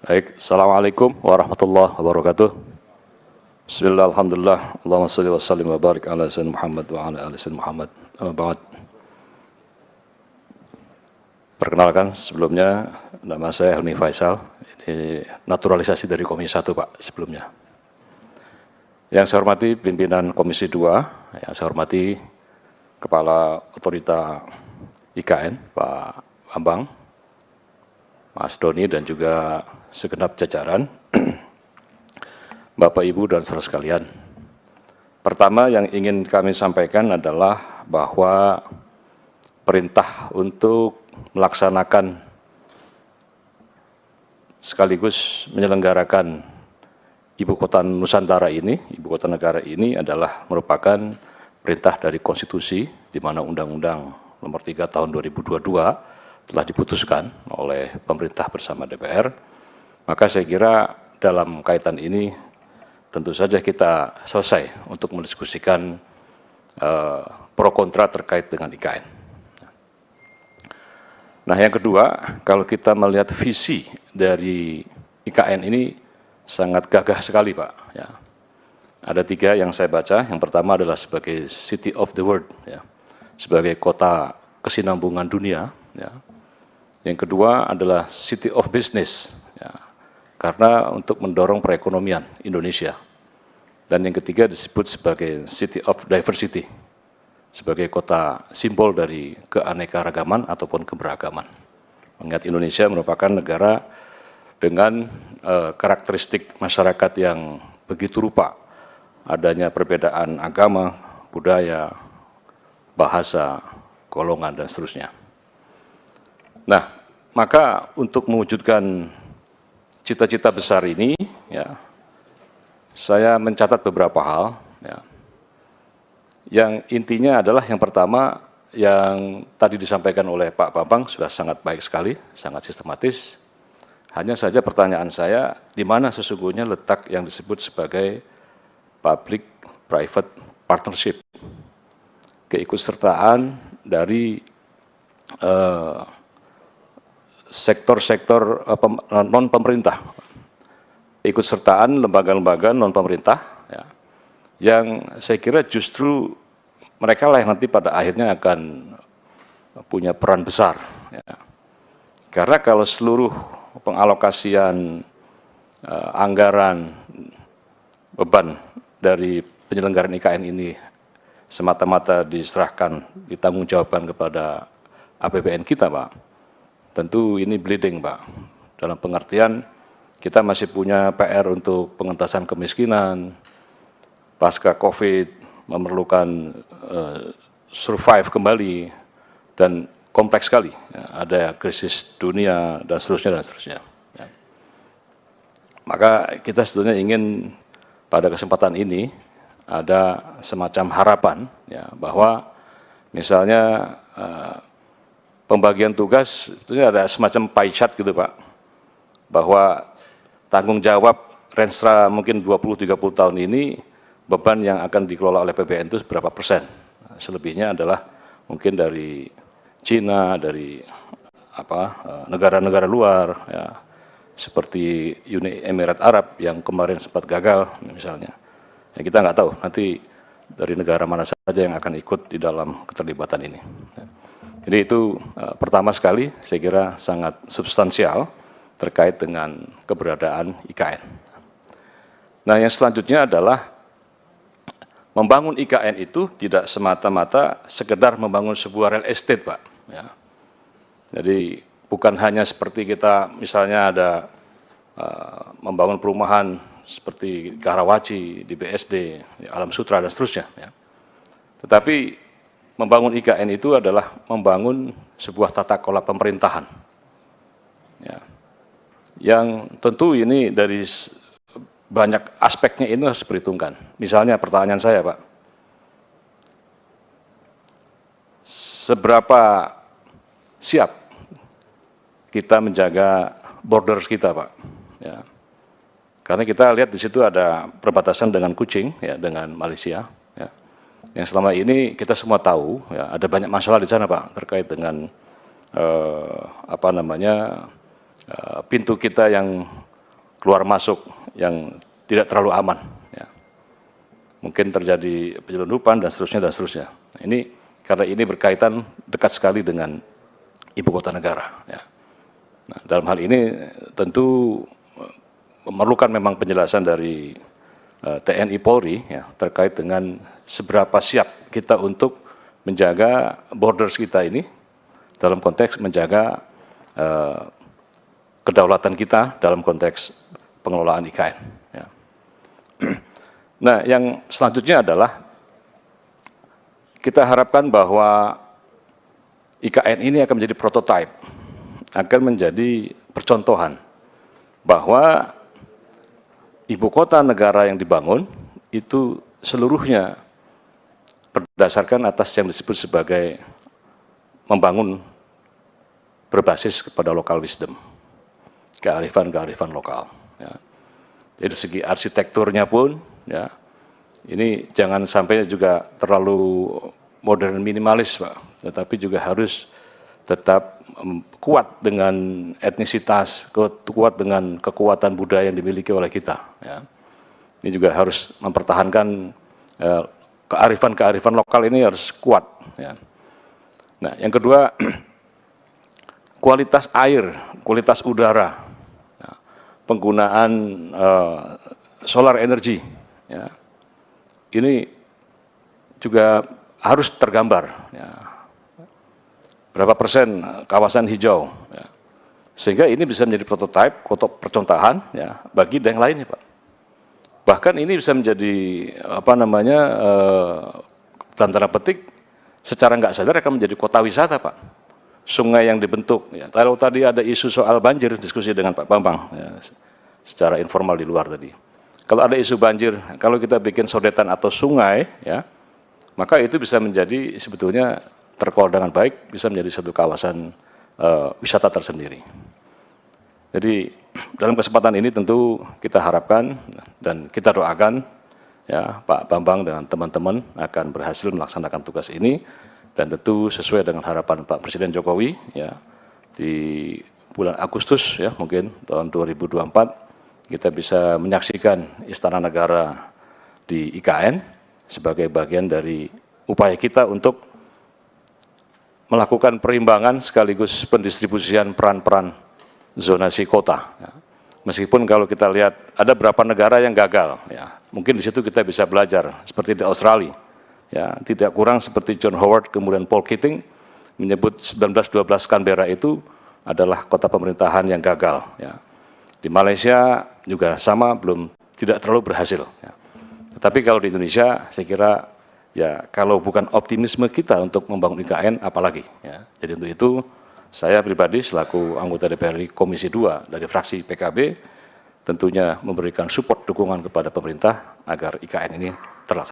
Baik, Assalamualaikum warahmatullahi wabarakatuh. Bismillah, alhamdulillah, Allahumma salli wa sallim wa barik ala Sayyidina Muhammad wa ala ali Sayyidina Muhammad. Amma ba'd. Perkenalkan sebelumnya, nama saya Helmi Faisal, ini naturalisasi dari Komisi 1 Pak sebelumnya. Yang saya hormati pimpinan Komisi 2, yang saya hormati Kepala Otorita IKN, Pak Bambang, Mas Doni dan juga segenap jajaran, Bapak Ibu dan saudara sekalian. Pertama yang ingin kami sampaikan adalah bahwa perintah untuk melaksanakan sekaligus menyelenggarakan Ibu Kota Nusantara ini, Ibu Kota Negara ini adalah merupakan perintah dari konstitusi di mana Undang-Undang Nomor 3 Tahun 2022 telah diputuskan oleh pemerintah bersama DPR, maka saya kira dalam kaitan ini tentu saja kita selesai untuk mendiskusikan pro kontra terkait dengan IKN. Nah, yang kedua, kalau kita melihat visi dari IKN ini sangat gagah sekali, Pak. Ya. Ada 3 yang saya baca. Yang pertama adalah sebagai City of the World, ya. Sebagai kota kesinambungan dunia. Ya. Yang kedua adalah City of Business, ya, karena untuk mendorong perekonomian Indonesia. Dan yang ketiga disebut sebagai City of Diversity, sebagai kota simbol dari keanekaragaman ataupun keberagaman. Mengingat Indonesia merupakan negara dengan karakteristik masyarakat yang begitu rupa, adanya perbedaan agama, budaya, bahasa, golongan, dan seterusnya. Nah, maka untuk mewujudkan cita-cita besar ini, ya, saya mencatat beberapa hal, ya. Yang intinya adalah yang pertama, yang tadi disampaikan oleh Pak Bambang sudah sangat baik sekali, sangat sistematis. Hanya saja pertanyaan saya, di mana sesungguhnya letak yang disebut sebagai public-private partnership, keikutsertaan dari sektor-sektor non-pemerintah, ikutsertaan lembaga-lembaga non-pemerintah, ya, yang saya kira justru mereka lah yang nanti pada akhirnya akan punya peran besar. Ya. Karena kalau seluruh pengalokasian anggaran beban dari penyelenggaraan IKN ini semata-mata diserahkan, ditanggungjawabkan kepada APBN kita, Pak, tentu ini bleeding, Pak. Dalam pengertian kita masih punya PR untuk pengentasan kemiskinan, pasca COVID memerlukan survive kembali, dan kompleks sekali. Ya, ada krisis dunia dan seterusnya dan seterusnya. Ya. Maka kita sebetulnya ingin pada kesempatan ini ada semacam harapan, ya, bahwa misalnya pembagian tugas itu ada semacam pie chart gitu, Pak, bahwa tanggung jawab Renstra mungkin 20-30 tahun ini beban yang akan dikelola oleh PBN itu berapa persen. Selebihnya adalah mungkin dari Cina, dari negara-negara luar, ya, seperti Uni Emirat Arab yang kemarin sempat gagal misalnya. Ya, kita nggak tahu nanti dari negara mana saja yang akan ikut di dalam keterlibatan ini. Ya. Jadi itu pertama sekali saya kira sangat substansial terkait dengan keberadaan IKN. Nah, yang selanjutnya adalah membangun IKN itu tidak semata-mata sekedar membangun sebuah real estate, Pak. Ya. Jadi bukan hanya seperti kita misalnya ada membangun perumahan seperti Karawaci, di BSD, di Alam Sutra dan seterusnya. Ya. Tetapi membangun IKN itu adalah membangun sebuah tata kelola pemerintahan, ya, yang tentu ini dari banyak aspeknya ini harus diperhitungkan. Misalnya pertanyaan saya, Pak, seberapa siap kita menjaga borders kita, Pak? Ya. Karena kita lihat di situ ada perbatasan dengan Kuching, ya, dengan Malaysia. Ya. Yang selama ini kita semua tahu, ya, ada banyak masalah di sana, Pak, terkait dengan pintu kita yang keluar masuk yang tidak terlalu aman. Ya. Mungkin terjadi penyelundupan dan seterusnya. Ini karena ini berkaitan dekat sekali dengan ibu kota negara. Ya. Nah, dalam hal ini tentu memerlukan memang penjelasan dari TNI Polri ya, terkait dengan seberapa siap kita untuk menjaga borders kita ini dalam konteks menjaga kedaulatan kita dalam konteks pengelolaan IKN. Ya. Nah, yang selanjutnya adalah kita harapkan bahwa IKN ini akan menjadi prototipe, akan menjadi percontohan bahwa ibu kota negara yang dibangun itu seluruhnya berdasarkan atas yang disebut sebagai membangun berbasis kepada local wisdom, kearifan lokal. Ya. Dari segi arsitekturnya pun, ya, ini jangan sampai juga terlalu modern minimalis, Pak, tetapi juga harus tetap kuat dengan etnisitas, kuat dengan kekuatan budaya yang dimiliki oleh kita. Ya. Ini juga harus mempertahankan kearifan lokal ini harus kuat. Ya. Nah, yang kedua, kualitas air, kualitas udara, ya, penggunaan solar energy, ya, ini juga harus tergambar. Ya. Berapa persen kawasan hijau, ya. Sehingga ini bisa menjadi prototipe, percontohan ya, bagi daerah lainnya, Pak. Bahkan ini bisa menjadi dalam tanda petik secara nggak sadar akan menjadi kota wisata, Pak. Sungai yang dibentuk. Ya. Kalau tadi ada isu soal banjir, diskusi dengan Pak Bambang, ya, secara informal di luar tadi. Kalau ada isu banjir, kalau kita bikin sodetan atau sungai, ya, maka itu bisa menjadi sebetulnya terkelola dengan baik, bisa menjadi satu kawasan wisata tersendiri. Jadi dalam kesempatan ini tentu kita harapkan dan kita doakan ya Pak Bambang dengan teman-teman akan berhasil melaksanakan tugas ini dan tentu sesuai dengan harapan Pak Presiden Jokowi ya di bulan Agustus ya mungkin tahun 2024 kita bisa menyaksikan Istana Negara di IKN sebagai bagian dari upaya kita untuk melakukan perimbangan sekaligus pendistribusian peran-peran zonasi kota. Ya. Meskipun kalau kita lihat ada beberapa negara yang gagal, ya, mungkin di situ kita bisa belajar seperti di Australia, ya, tidak kurang seperti John Howard kemudian Paul Keating menyebut 1912 Canberra itu adalah kota pemerintahan yang gagal. Ya. Di Malaysia juga sama, tidak terlalu berhasil. Ya. Tetapi kalau di Indonesia, saya kira ya kalau bukan optimisme kita untuk membangun IKN, apalagi. Ya. Jadi untuk itu, saya pribadi selaku anggota DPR Komisi 2 dari fraksi PKB, tentunya memberikan support dukungan kepada pemerintah agar IKN ini